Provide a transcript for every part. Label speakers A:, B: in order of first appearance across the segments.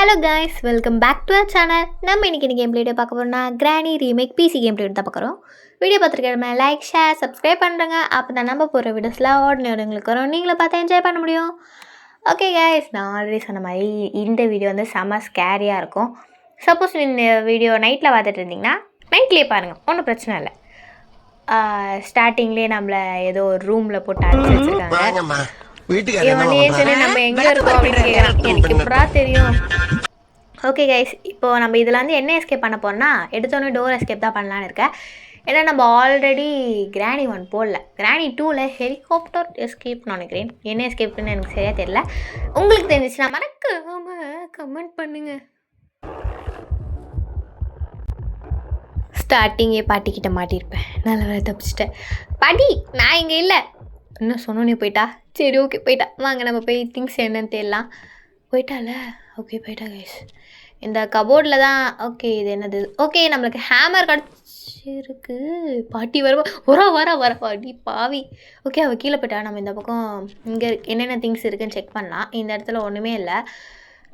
A: Hello guys, welcome back to our channel. நம்ம இன்றைக்கி game பிளேடியோ பார்க்க போகிறோம்னா கிராணி ரீமேக் பிசி கேம் பிளேட் தான் பார்க்குறோம். வீடியோ பார்த்துருக்கேன் லைக் ஷேர் சப்ஸ்கிரைப் பண்ணுறேங்க. அப்போ தான் நம்ம போகிற வீடியோஸ்லாம் உங்களுக்கு வரும், நீங்களும் பார்த்து என்ஜாய் பண்ண முடியும். ஓகே கைஸ், நான் ஆல்ரெடி சொன்ன மாதிரி இந்த வீடியோ வந்து செம்ம ஸ்கேரியாக இருக்கும். சப்போஸ் இந்த வீடியோ நைட்டில் பார்த்துட்டு இருந்தீங்கன்னா நைட்லேயே பாருங்கள், ஒன்றும் பிரச்சனை இல்லை. ஸ்டார்டிங்லேயே நம்மளை ஏதோ ஒரு ரூமில் போட்டு அடிச்சு வச்சுருக்காங்க. நம்ம எங்கே இருக்கோம் அப்படின்னு கேட்குறாங்க. எனக்கு எப்படா தெரியும். ஓகே கைஸ், இப்போது நம்ம இதில் வந்து என்ன எஸ்கேப் பண்ண போகிறோம்னா எடுத்தோன்னே டோர் எஸ்கேப் தான் பண்ணலான்னு இருக்கேன். ஏன்னா நம்ம ஆல்ரெடி கிராணி 1 போடல, கிராணி 2ல் ஹெலிகாப்டர் எஸ்கேப்னு நினைக்கிறேன். என்ன எஸ்கேப்னு எனக்கு சரியாக தெரியல. உங்களுக்கு தெரிஞ்சிச்சுன்னா மறக்காம கமெண்ட் பண்ணுங்கள். ஸ்டார்டிங்கே பாட்டிக்கிட்ட மாட்டியிருப்பேன், நல்ல வேலை தப்பிச்சிட்டேன். பாட்டி நான் இங்கே இல்லை என்ன சொன்னோன்னே போயிட்டா. சரி ஓகே போயிட்டா, வாங்க நம்ம போய் திங்ஸ் என்னன்னு தெரியலாம். போயிட்டால, ஓகே போயிட்டா கைஸ். இந்த கபோர்டில் தான். ஓகே இது என்னது? ஓகே நம்மளுக்கு ஹேமர் கிடச்சிருக்கு. பாட்டி வர பாட்டி பாவி. ஓகே அவள் கீழே போயிட்டா. நம்ம இந்த பக்கம் இங்கே என்னென்ன திங்ஸ் இருக்குதுன்னு செக் பண்ணலாம். இந்த இடத்துல ஒன்றுமே இல்லை.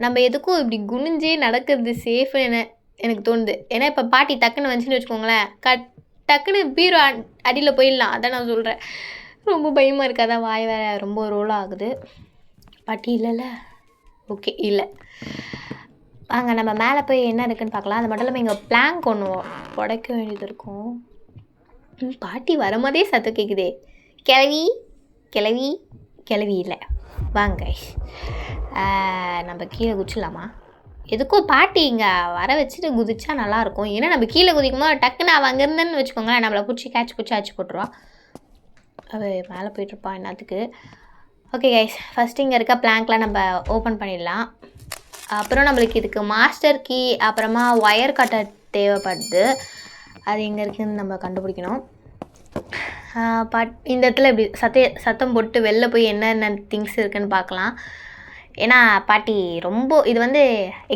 A: நம்ம எதுக்கும் இப்படி குனிஞ்சே நடக்கிறது சேஃப்னு எனக்கு தோணுது. ஏன்னா இப்போ பாட்டி டக்குன்னு வந்துச்சுன்னு வச்சுக்கோங்களேன், டக்குன்னு பீரோ அடியில் போயிடலாம். அதான் நான் சொல்கிறேன். ரொம்ப பயமாக இருக்காதா, வாய் வேறு ரொம்ப ரோல் ஆகுது. பாட்டி இல்லைல்ல, ஓகே இல்லை. வாங்க நம்ம மேலே போய் என்ன இருக்குதுன்னு பார்க்கலாம். அது மட்டும் இல்லாமல் இங்கே பிளாங்க் ஒன்று உடைக்க வேண்டியது இருக்கும். பாட்டி வரும்போதே சத்தம் கேட்குதே. கிளவி கிளவி கிளவி இல்லை. வாங்க நம்ம கீழே குதிச்சிடலாமா? எதுக்கும் பாட்டி இங்கே வர வச்சுட்டு குதிச்சா நல்லாயிருக்கும். ஏன்னா நம்ம கீழே குதிக்கும்போது டக்குன்னு அவள் அங்கே இருந்தேன்னு வச்சுக்கோங்களேன், நம்மளை பிடிச்சி பிடிச்சி ஆச்சு போட்டுருவா. அவள் மேலே போய்ட்டுருப்பான் என்னத்துக்கு. ஓகே கைஸ், ஃபஸ்ட்டு இங்கே இருக்க பிளாங்க்லாம் நம்ம ஓப்பன் பண்ணிடலாம். அப்புறம் நம்மளுக்கு இதுக்கு மாஸ்டர் கீ அப்புறமா ஒயர் கட்டர் தேவைப்படுது. அது எங்கே இருக்குதுன்னு நம்ம கண்டுபிடிக்கணும். இந்த இடத்துல இப்படி சத்தம் போட்டு வெளில போய் என்னென்ன திங்ஸ் இருக்குதுன்னு பார்க்கலாம். ஏன்னா பாட்டி ரொம்ப இது வந்து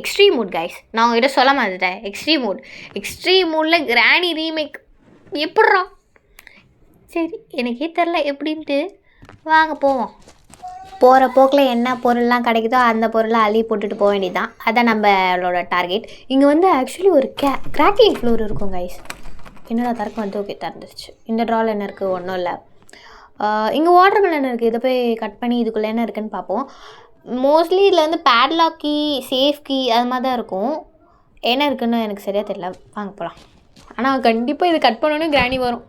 A: எக்ஸ்ட்ரீம் மூட் கைஸ், நான் உங்கள்கிட்ட சொல்ல மாட்டேன். எக்ஸ்ட்ரீம் மூடில் கிராணி ரீமேக் எப்பட்றா? சரி எனக்கே தெரில எப்படின்ட்டு. வாங்க போவோம். போகிற போக்கில் என்ன பொருள்லாம் கிடைக்குதோ அந்த பொருளை அள்ளி போட்டுட்டு போக வேண்டியதுதான். அதான் நம்மளோட டார்கெட். இங்கே வந்து ஆக்சுவலி ஒரு கிராக்கிங் ஃப்ளோர் இருக்கும் கைஸ். என்னடா திறக்க வந்து ஓகே திறந்துருச்சு. இந்த ட்ராவில் என்ன இருக்குது? ஒன்றும் இல்லை. இங்கே வாட்டர் மெலன் இருக்குது. இதை போய் கட் பண்ணி இதுக்குள்ளே என்ன இருக்குதுன்னு பார்ப்போம். மோஸ்ட்லி இதில் வந்து பேட்லாக் கீ, சேஃப் கீ அது மாதிரி தான் இருக்கும். என்ன இருக்குதுன்னு எனக்கு சரியாக தெரியல. வாங்க போகலாம். ஆனால் கண்டிப்பாக இது கட் பண்ணோன்னே கிராணி வரும்.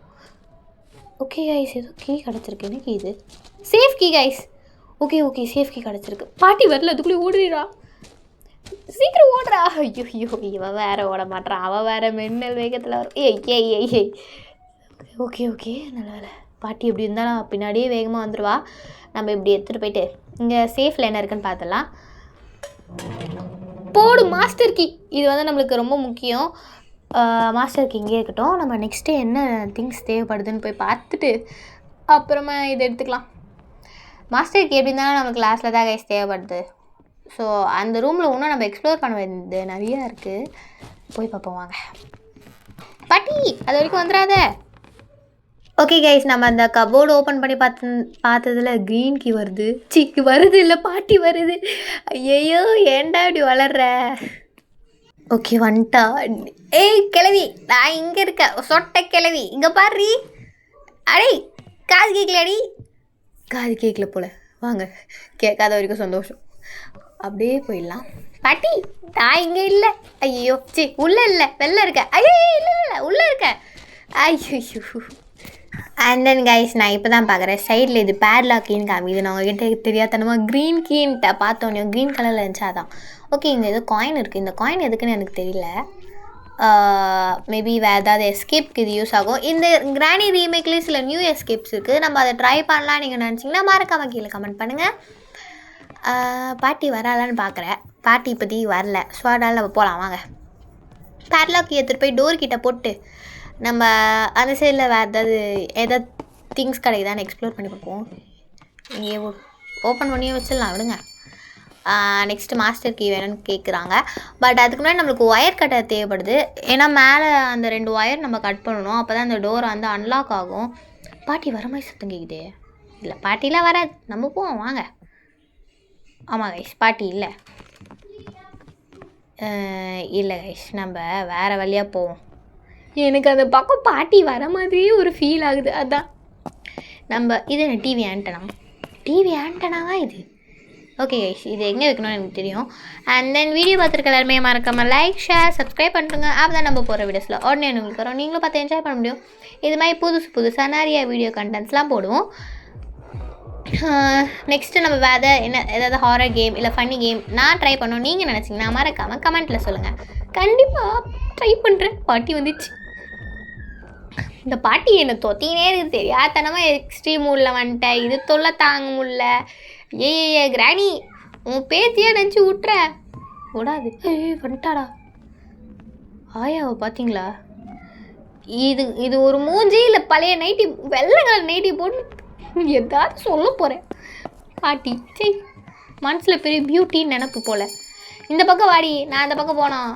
A: ஓகே கைஸ், ஏதோ கீ கிடச்சிருக்கு. என்ன கீ இது? Safe key guys. Okay safe key கிடச்சிருக்கு. பாட்டி வரல, அதுக்குள்ளே ஓடுறா, சீக்கிரம் ஓடுறா. ஐயோ இவன் வேறு ஓட மாட்டான், அவள் வேறு மின்னல் வேகத்தில் வரும். ஏய் ஓகே நல்ல வேலை. பாட்டி எப்படி இருந்தாலும் பின்னாடியே வேகமாக வந்துடுவா. நம்ம இப்படி எடுத்துகிட்டு போயிட்டு இங்கே சேஃபில் என்ன இருக்குன்னு பார்த்துலாம். போடு மாஸ்டர் கீ. இது வந்து நம்மளுக்கு ரொம்ப முக்கியம். மாஸ்டர் கீ இங்கே இருக்கட்டும். நம்ம நெக்ஸ்ட்டு என்ன திங்ஸ் தேவைப்படுதுன்னு போய் பார்த்துட்டு அப்புறமா இதை எடுத்துக்கலாம். மாஸ்டர் கீ எப்படி இருந்தாலும் நமக்கு லாஸ்ட்டில் தான் கைஸ் தேவைப்படுது. ஸோ அந்த ரூமில் இன்னும் நம்ம எக்ஸ்ப்ளோர் பண்ண வேண்டியது நிறையா இருக்குது. போய் பார்ப்போம் வாங்க. பாட்டி அது வரைக்கும் வந்துடாத. ஓகே கைஸ், நம்ம அந்த கபோர்டு ஓப்பன் பண்ணி பார்த்ததில் க்ரீன் கீ வருது. வருது இல்லை பாட்டி வருது. ஐயோ ஏன்டா இப்படி வளர்ற? ஓகே வந்துட்டா. ஏய் கிளவி, நான் இங்கே இருக்கேன். சொட்டை கிளவி இங்கே பாரு. அடே காது கேட்கலடி. காது கேட்கல போல். வாங்க, கேட்காத வரைக்கும் சந்தோஷம். அப்படியே போயிடலாம். பாட்டி நான் இங்கே இல்லை. ஐயோ உள்ளே இல்லை, வெளில இருக்க. ஐயோ இல்லை உள்ளே இருக்க. ஐயோ. அண்ட் தென் கைஸ், நான் இப்போ தான் பார்க்குறேன் சைடில் இது பேட்லாக் கீன்னு காமிது. நான் உங்ககிட்ட தெரியாதனமாக க்ரீன் கீன்ட்ட பார்த்தோன்னே க்ரீன் கலரில் இருந்துச்சு அதான். ஓகே இங்கே ஏதோ காயின் இருக்குது. இந்த காயின் எதுக்குன்னு எனக்கு தெரியல. மேபி வேறு ஏதாவது எஸ்கேப்க்கு இது யூஸ் ஆகும். இந்த கிராணி ரீமேக்லேயே சில நியூ எஸ்கேப்ஸ் இருக்குது. நம்ம அதை ட்ரை பண்ணலாம் நீங்கள் நினச்சிங்கன்னா மறக்காம கீழே கமெண்ட் பண்ணுங்கள். பாட்டி வராலான்னு பார்க்குறேன். பாட்டி இப்போதைக்கு வரல. ஸோ அதனால் நம்ம போகலாம் வாங்க. பேட்லாக் எடுத்துகிட்டு போய் டோர் கிட்டே போட்டு நம்ம அந்த சைடில் வேறு ஏதாவது திங்ஸ் கிடைக்குதான்னு எக்ஸ்ப்ளோர் பண்ணி பார்ப்போம். இங்கே ஓப்பன் பண்ணியே வச்சிடலாம் விடுங்க. நெக்ஸ்ட்டு மாஸ்டர் கீ வேணும்னு கேட்குறாங்க. பட் அதுக்கு முன்னாடி நம்மளுக்கு ஒயர் கட்டர் தேவைப்படுது. ஏன்னா மேலே அந்த 2 ஒயர் நம்ம கட் பண்ணணும். அப்போ தான் அந்த டோரை வந்து அன்லாக் ஆகும். பாட்டி வர மாதிரி சத்தம் கேட்குது. இல்லை பாட்டிலாம் வராது, நம்ம போவோம் வாங்க. ஆமாம் கைஸ், பாட்டி இல்லை. இல்லை கைஸ், நம்ம வேறு வழியாக போவோம். எனக்கு அந்த பக்கம் பாட்டி வர மாதிரியே ஒரு ஃபீல் ஆகுது. அதான் நம்ம இது என்ன டிவி ஆண்டனாவா இது? ஓகே கைஸ், இது எங்கே வைக்கணும்னு எனக்கு தெரியும். அண்ட் தென் வீடியோ பார்த்துருக்க எல்லாருமே மறக்காமல் லைக், ஷேர், சப்ஸ்கிரைப் பண்ணிட்டுருங்க. அப்போ தான் நம்ம போகிற வீடியோஸில் உடனே உங்களுக்கு வரும், நீங்களும் பார்த்து என்ஜாய் பண்ண முடியும். இது மாதிரி புதுசாக நிறைய வீடியோ கண்டென்ட்ஸ்லாம் போடுவோம். நெக்ஸ்ட்டு நம்ம வேறு ஏதாவது ஹாரர் கேம் இல்லை ஃபன்னி கேம் நான் ட்ரை பண்ணோம் நீங்கள் நினச்சிங்கன்னா மறக்காமல் கமெண்ட்டில் சொல்லுங்கள். கண்டிப்பாக ட்ரை பண்ணுறேன். பாட்டி வந்துச்சு. இந்த பாட்டி என்னை தொத்தினே இருக்குது, தெரியாதனமாக எக்ஸ்ட்ரீம் மூடில் வந்துட்டேன். இது தொல்லை தாங்க முடில. ஏ கிராணி, உன் பேத்தியே நினச்சி விட்ற விடாது. வந்துட்டாடா ஆயாவை பார்த்தீங்களா? இது ஒரு மூஞ்சி இல்லை பழைய நைட்டி, வெள்ளை கலர் நைட்டி போட்டு எதாவது சொல்ல போகிறேன். பாட்டி சரி, மனசில் பெரிய பியூட்டின்னு நினப்பு போல். இந்த பக்கம் வாடி, நான் அந்த பக்கம் போனோம்.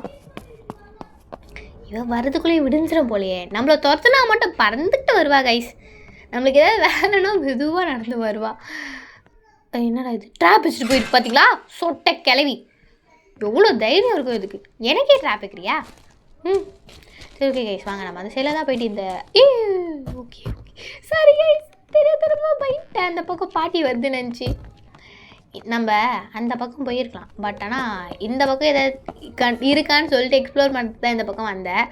A: இவன் வரதுக்குள்ளேயே விடுஞ்சிடும் போலையே. நம்மளை துரத்துனா மட்டும் பறந்துக்கிட்டு வருவா கைஸ். நம்மளுக்கு ஏதாவது வேணும்னா மெதுவாக நடந்து வருவா. என்னடா இது, ட்ராப் வச்சுட்டு போயிட்டு பார்த்தீங்களா? சொட்டை கிளவி, எவ்வளோ தைரியம் இருக்கும் இதுக்கு. எனக்கே ட்ராப் வைக்கிறியா? சரி ஓகே கைஸ், வாங்க நம்ம அந்த சைடில் தான் போயிட்டு இந்த ஓகே சரி கைஸ், தெரியாதனமாக போயிட்டேன். அந்த பக்கம் பாட்டி வருதுன்னு நினச்சி நம்ம அந்த பக்கம் போயிருக்கலாம். பட் ஆனால் இந்த பக்கம் எதாவது இருக்கான்னு சொல்லிட்டு எக்ஸ்ப்ளோர் பண்ணிட்டு தான் இந்த பக்கம் வந்தேன்.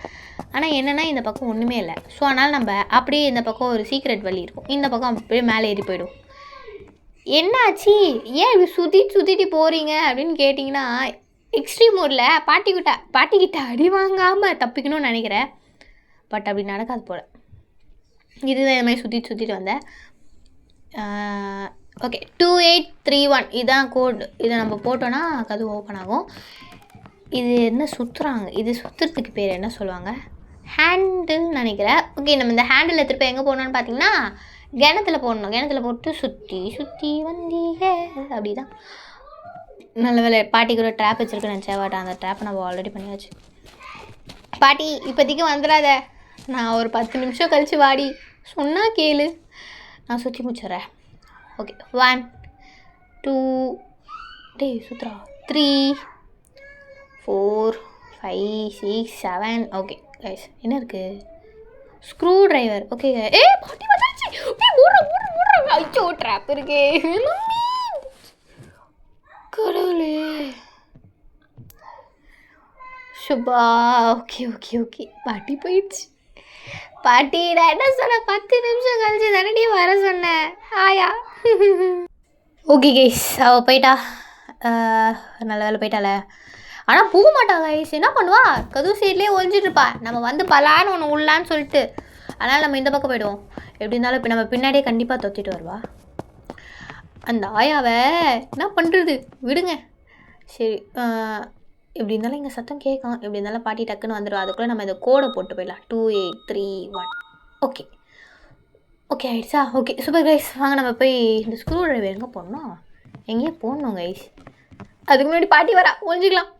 A: ஆனால் என்னென்னா இந்த பக்கம் ஒன்றுமே இல்லை. ஸோ அதனால் நம்ம அப்படியே இந்த பக்கம் ஒரு சீக்ரெட் வழி இருக்கும், இந்த பக்கம் அப்படியே மேலே ஏறி போய்டும். என்னாச்சு, ஏன் இப்படி சுற்றிட்டு போகிறீங்க அப்படின்னு கேட்டிங்கன்னா, எக்ஸ்ட்ரீம் மோடில் பாட்டிக்கிட்ட அடி வாங்காமல் தப்பிக்கணும்னு நினைக்கிறேன். பட் அப்படி நடக்காது போல். இதுதான் இது மாதிரி சுற்றிட்டு வந்தேன். ஓகே 2831 இதுதான் கோடு. இதை நம்ம போட்டோன்னா கதவு ஓப்பன் ஆகும். இது என்ன சுற்றுறாங்க, இது சுற்றுறதுக்கு பேர் என்ன சொல்லுவாங்க? ஹேண்டில் நினைக்கிறேன். ஓகே, நம்ம இந்த ஹேண்டில் எடுத்துகிட்டு எங்கே போகணுன்னு பார்த்தீங்கன்னா கிணத்துல போடணும். கிணத்துல போட்டு சுற்றி வந்தீங்க அப்படி தான். நல்ல வேலை பாட்டிக்கு ஒரு ட்ராப் வச்சுருக்குன்னு நினச்சேன். பட் அந்த ட்ராப்பை நம்ம ஆல்ரெடி பண்ணியாச்சு. பாட்டி இப்போதைக்கு வந்துடாத, நான் ஒரு 10 நிமிஷம் கழித்து வாடி சொன்னால் கேளு, நான் சுற்றி முடிச்சிட்றேன். ஓகே 1 2 சுத்ரா 3 4 5 6 7. ஓகே கைஸ், என்ன இருக்குது? Screw driver. ஓகே பாட்டி வந்துருச்சு. ஐயோ ட்ராப் இருக்கே கடவுளே சுபா. ஓகே பாட்டி போயிடுச்சு. பாட்டி நான் என்ன சொன்னேன், 10 நிமிஷம் கழிச்சு தானே வர சொன்னேன். ஆயா ஓகே கைஸ், அவள் போயிட்டா. நல்ல வேலை போயிட்டால. ஆனால் போக மாட்டா கைஸ். என்ன பண்ணுவா, கதவு சைட்லேயே ஒழிஞ்சிட்ருப்பா. நம்ம வந்து பலான்னு ஒன்று உள்ளான்னு சொல்லிட்டு. அதனால் நம்ம இந்த பக்கம் போய்டுவோம். எப்படி இருந்தாலும் இப்போ நம்ம பின்னாடியே கண்டிப்பாக தொத்திட்டு வருவா. அந்த ஆயாவை என்ன பண்ணுறது, விடுங்க. சரி, எப்படி இருந்தாலும் இங்கே சத்தம் கேட்கும். எப்படி இருந்தாலும் பாட்டி டக்குன்னு வந்துடுவா. அதுக்குள்ளே நம்ம இந்த கோடை போட்டு போயிடலாம். 2831. ஓகே ஆயிடுச்சா? ஓகே சூப்பர் கைஸ், வாங்க நம்ம போய் இந்த ஸ்க்ரூ டிரைவர் எங்கே போடணும், எங்கேயே போடணும் கைஸ். அதுக்கு முன்னாடி பாட்டி வரா, ஒழிஞ்சிக்கலாம்.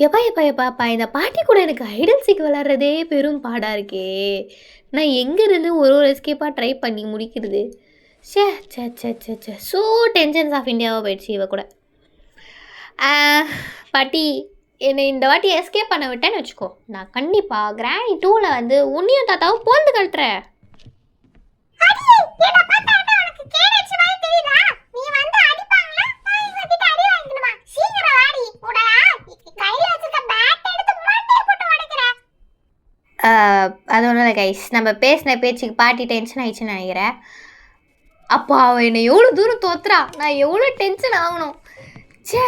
A: எப்பா இந்த பாட்டி கூட எனக்கு ஹைட் சீக் விளாட்றதே பெரும் பாடாக இருக்கே. நான் எங்கேருந்து ஒரு எஸ்கேப்பாக ட்ரை பண்ணி முடிக்கிறது. சே ஸோ டென்ஷன்ஸ் ஆஃப் இந்தியாவாக போயிடுச்சு இவ கூட. பாட்டி என்னை இந்த வாட்டி எஸ்கேப் பண்ண விட்டேன்னு வச்சுக்கோ, நான் கண்டிப்பாக கிராணி 2ல் வந்து உன்னையும் தாத்தாவும் போந்து கழட்டுறேன். அது ஒன்றும் இல்லை கைஸ், நம்ம பேசின பேச்சுக்கு பாட்டி டென்ஷன் ஆகிடுச்சுன்னு நினைக்கிறேன். அப்போ அவள் என்னை எவ்வளோ தூரம் தோத்துறா, நான் எவ்வளோ டென்ஷன் ஆகணும். சே,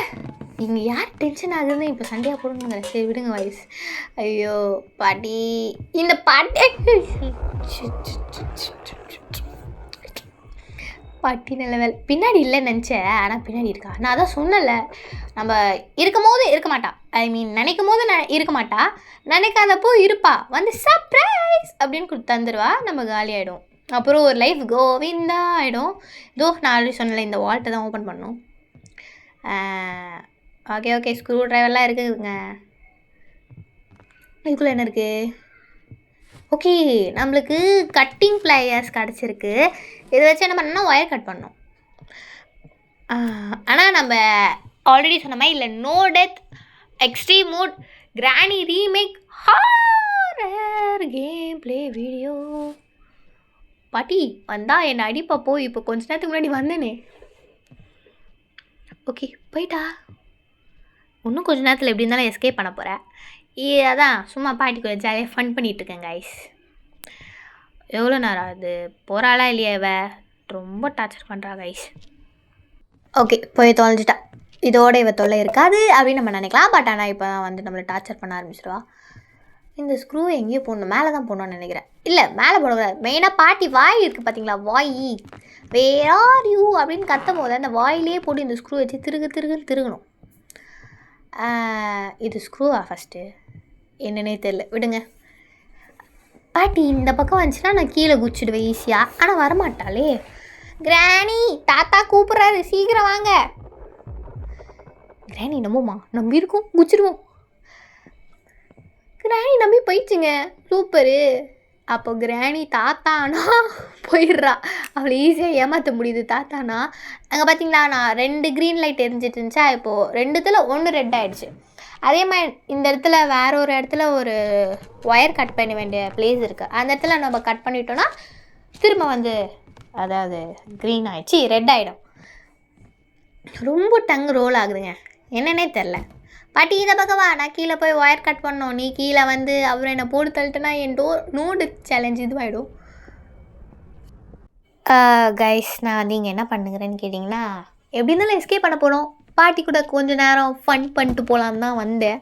A: இங்கே யார் டென்ஷன் ஆகுதுன்னு இப்போ சண்டையாக போடணுங்க. சரி விடுங்க வயசு. ஐயோ பாட்டி, இந்த பாட்டி பாட்டி நல்ல வேலை பின்னாடி இல்லைன்னு நினச்சேன். ஆனால் பின்னாடி இருக்கா. நான் அதான் சொன்னல, நம்ம இருக்கும் போது இருக்க மாட்டா. நினைக்கும் போது இருக்க மாட்டா, நினைக்காதப்போ இருப்பா. வந்து சர்ப்ரைஸ் அப்படின்னு தந்துடுவா. நம்ம காலி ஆகிடும். அப்புறம் ஒரு லைஃப் கோவிந்தா ஆகிடும். இதோ நான் ஆல்ரெடி சொன்னல, இந்த வால்ட்டை தான் ஓப்பன் பண்ணணும். ஓகே ஸ்க்ரூ ட்ரைவர்லாம் இருக்குதுங்க. இதுக்குள்ளே என்ன இருக்குது? ஓகே, நம்மளுக்கு கட்டிங் ப்ளையர்ஸ் கிடச்சிருக்கு. இதை வச்சு என்ன பண்ணணும்னா ஒயர் கட் பண்ணணும். ஆனால் நம்ம ஆல்ரெடி சொன்ன மாதிரி இல்லை நோ டெத் எக்ஸ்ட்ரீம் மோட் கிராணி remake horror game play video. பாட்டி வந்தா என்னை அடிப்பா போய். இப்போ கொஞ்ச நேரத்துக்கு முன்னாடி வந்தேனே. ஓகே போயிட்டா. இன்னும் கொஞ்சம் நேரத்தில் எப்படி இருந்தாலும் எஸ்கேப் பண்ண போகிறேன். அதான் சும்மா பாட்டி கூட ஜாலியாக ஃபன் பண்ணிகிட்ருக்கேன் கைஸ். எவ்வளோ நேரம் ஆகுது? போகிறாளா இல்லையா இவ? ரொம்ப டார்ச்சர் பண்ணுறா கைஸ். ஓகே போய் தொலைஞ்சிட்டா. இதோட இவ தொல்லை இருக்காது அப்படின்னு நம்ம நினைக்கலாம். பட் ஆனால் இப்போ வந்து நம்மளை டார்ச்சர் பண்ண ஆரம்பிச்சிடுவா. இந்த ஸ்க்ரூ எங்கேயோ போடணும், மேலே தான் போடணும்னு நினைக்கிறேன். இல்லை மேலே போடக்கூடாது. மெயினாக பாட்டி வாய் இருக்குது பார்த்தீங்களா, வாய் வேர் ஆர் யூ அப்படின்னு கத்தும் போது அந்த வாயிலே போட்டு இந்த ஸ்க்ரூ வச்சு திருகணும். இது ஸ்க்ரூவா ஃபஸ்ட்டு என்னன்னே தெரில, விடுங்க. பாட்டி இந்த பக்கம் வந்துச்சுன்னா நான் கீழே குச்சிடுவேன் ஈஸியாக. ஆனால் வரமாட்டாளே. கிராணி தாத்தா கூப்பிட்றாரு, சீக்கிரம் வாங்க. கிராணி நம்புமா, நம்பி இருக்கோம், குச்சிடுவோம். கிராணி நம்பி போயிடுச்சுங்க, சூப்பரு. அப்போ கிராணி தாத்தானா போயிடுறா. அவளை ஈஸியாக ஏமாற்ற முடியுது தாத்தானா. அங்கே பார்த்தீங்களா நான் 2 க்ரீன் லைட் எரிஞ்சிட்டு இருந்துச்சா, இப்போது 2த்துல 1 ரெட் ஆகிடுச்சு. அதே மாதிரி இந்த இடத்துல வேற ஒரு இடத்துல ஒரு ஒயர் கட் பண்ண வேண்டிய பிளேஸ் இருக்குது. அந்த இடத்துல நம்ம கட் பண்ணிட்டோன்னா திரும்ப வந்து அதாவது க்ரீன் ஆகிடுச்சு, ரெட் ஆகிடும். ரொம்ப டங்கு ரோல் ஆகுதுங்க, என்னன்னே தெரில. பாட்டி இதை பக்கவா, நான் கீழே போய் ஒயர் கட் பண்ணோம், நீ கீழே வந்து அப்புறம் என்னை போட்டு தள்ளிட்டேன்னா என் நோடு சேலஞ்ச் இதுவாகிடும். கைஸ் நான் வந்து இங்கே என்ன பண்ணுங்கிறேன்னு கேட்டிங்கன்னா, எப்படி இருந்தாலும் எஸ்கேப் பண்ண போகிறோம். பாட்டி கூட கொஞ்சம் நேரம் ஃபன் பண்ணிட்டு போகலான்னு தான் வந்தேன்.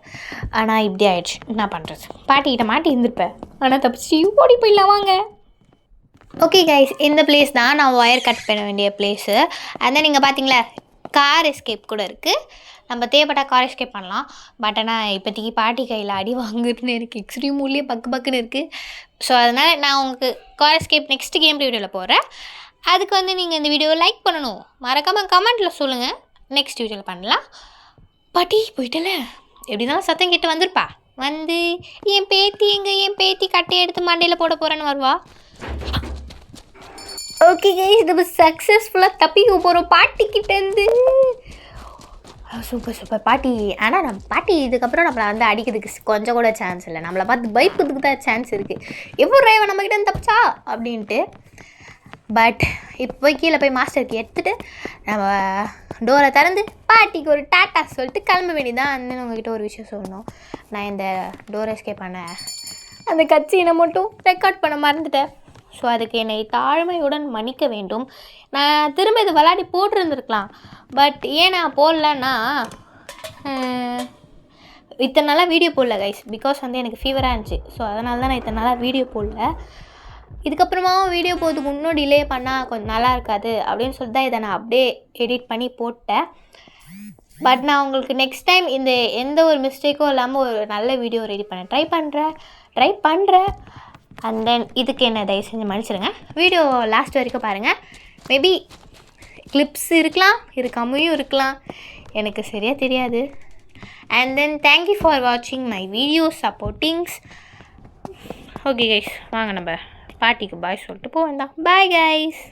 A: ஆனால் இப்படி ஆயிடுச்சு, என்ன பண்ணுறது. பாட்டிக்கிட்ட மாட்டி இருந்திருப்பேன், ஆனால் தப்பிச்சு ஓடி போயிடலாம் வாங்க. ஓகே கைஸ், இந்த பிளேஸ் தான் நான் ஒயர் கட் பண்ண வேண்டிய பிளேஸு. அதான் நீங்கள் பார்த்தீங்களா கார் எஸ்கேப் கூட இருக்குது. நம்ம தேவைப்பட்டால் கார் எஸ்கேப் பண்ணலாம். பட் ஆனால் இப்போதைக்கு பாட்டி கையில் அடி வாங்குறதுன்னு இருக்குது, எக்ஸ்ட்ரீம் ஊர்லேயே பக்குன்னு இருக்குது. ஸோ அதனால் நான் உங்களுக்கு கார் எஸ்கேப் நெக்ஸ்ட் கேம் வீடியோவில் போடுறேன். அதுக்கு வந்து நீங்கள் இந்த வீடியோவை லைக் பண்ணணும், மறக்காமல் கமெண்ட்டில் சொல்லுங்கள், நெக்ஸ்ட் வீடியோவில் பண்ணலாம். பாட்டி போயிட்டல, எப்படி இருந்தாலும் சத்தம் கேட்டு வந்திருப்பா. வந்து என் பேத்தி கட்டையை எடுத்து மண்டையில் போட போகிறேன்னு வருவா. ஓகே கைஸ், நம்ம சக்ஸஸ்ஃபுல்லாக தப்பிக்க போகிறோம் பாட்டிக்கிட்டேருந்து. சூப்பர் பாட்டி. ஆனால் நம்ம பாட்டி இதுக்கப்புறம் நம்மளை வந்து அடிக்கிறதுக்கு கொஞ்சம் கூட சான்ஸ் இல்லை. நம்மளை பார்த்து பயப்படுறதுக்கு தான் சான்ஸ் இருக்குது. எவ்வளோ ரேவன் நம்மக்கிட்ட தப்பிச்சா அப்படின்ட்டு. பட் இப்போ போய் கீழே போய் மாஸ்டருக்கு எடுத்துகிட்டு நம்ம டோரை திறந்து பாட்டிக்கு ஒரு டாட்டா சொல்லிட்டு கிளம்ப வேண்டியதான். அண்ணன் உங்ககிட்ட ஒரு விஷயம் சொல்லணும். நான் இந்த டோர் எஸ்கேப் பண்ண அந்த கட்சியினை மட்டும் ரெக்கார்ட் பண்ண மறந்துட்டேன். ஸோ அதுக்கு என்னை தாழ்மையுடன் மன்னிக்க வேண்டும். நான் திரும்ப இது விளையாடி போட்டிருந்துருக்கலாம். பட் ஏன் நான் போடலன்னா, இத்தனை நாளாக வீடியோ போடல கைஸ். பிகாஸ் வந்து எனக்கு ஃபீவராக இருந்துச்சு. ஸோ அதனால தான் நான் இத்தனை நாளாக வீடியோ போடல. இதுக்கப்புறமாவும் வீடியோ போகிறதுக்கு இன்னும் டிலே பண்ணால் கொஞ்சம் நல்லா இருக்காது அப்படின்னு சொல்லிட்டு தான் இதை நான் அப்படியே எடிட் பண்ணி போட்டேன். பட் நான் உங்களுக்கு நெக்ஸ்ட் டைம் இந்த எந்த ஒரு மிஸ்டேக்கும் இல்லாமல் ஒரு நல்ல வீடியோ ரெடி பண்ண ட்ரை பண்ணுறேன். அண்ட் தென் இதுக்கு என்ன தயவு செஞ்சு மன்னிச்சிடுங்க. வீடியோ லாஸ்ட் வரைக்கும் பாருங்கள். மேபி கிளிப்ஸ் இருக்காமையும் இருக்கலாம், எனக்கு சரியாக தெரியாது. அண்ட் தென் தேங்க்யூ ஃபார் வாட்சிங் மை வீடியோ சப்போர்ட்டிங்ஸ். ஓகே கைஸ், வாங்க நம்ம பாட்டிக்கு பாய் சொல்லிட்டு போக வேண்டாம். Bye guys.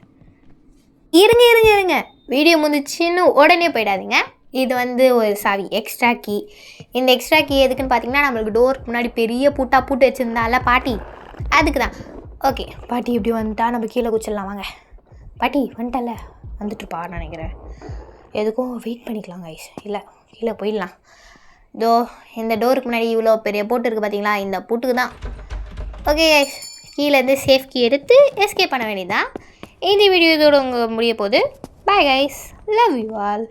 A: இருங்க வீடியோ முடிஞ்சிச்சின்னு உடனே போயிடாதீங்க. இது வந்து ஒரு சாவி எக்ஸ்ட்ரா கீ. இந்த எக்ஸ்ட்ரா கீ எதுக்குன்னு பார்த்தீங்கன்னா, நம்மளுக்கு டோருக்கு முன்னாடி பெரிய பூட்டு வச்சுருந்தால பாட்டி, அதுக்கு தான். ஓகே பாட்டி இப்படி வந்துட்டா நம்ம கீழே குச்சிடலாம் வாங்க. பாட்டி வந்துட்டல, வந்துட்டுருப்பா நினைக்கிறேன். எதுக்கும் வெயிட் பண்ணிக்கலாம் கைஸ், இல்லை கீழே போயிடலாம். இந்த டோருக்கு முன்னாடி இவ்வளோ பெரிய பூட்டு இருக்குது பார்த்தீங்களா, இந்த பூட்டுக்கு தான். ஓகே கைஸ், கீழேருந்து சேஃப் கீ எடுத்து எஸ்கேப் பண்ண வேண்டியதுதான். இந்த வீடியோ இதோட முடிய போகுது. Bye guys, love you all.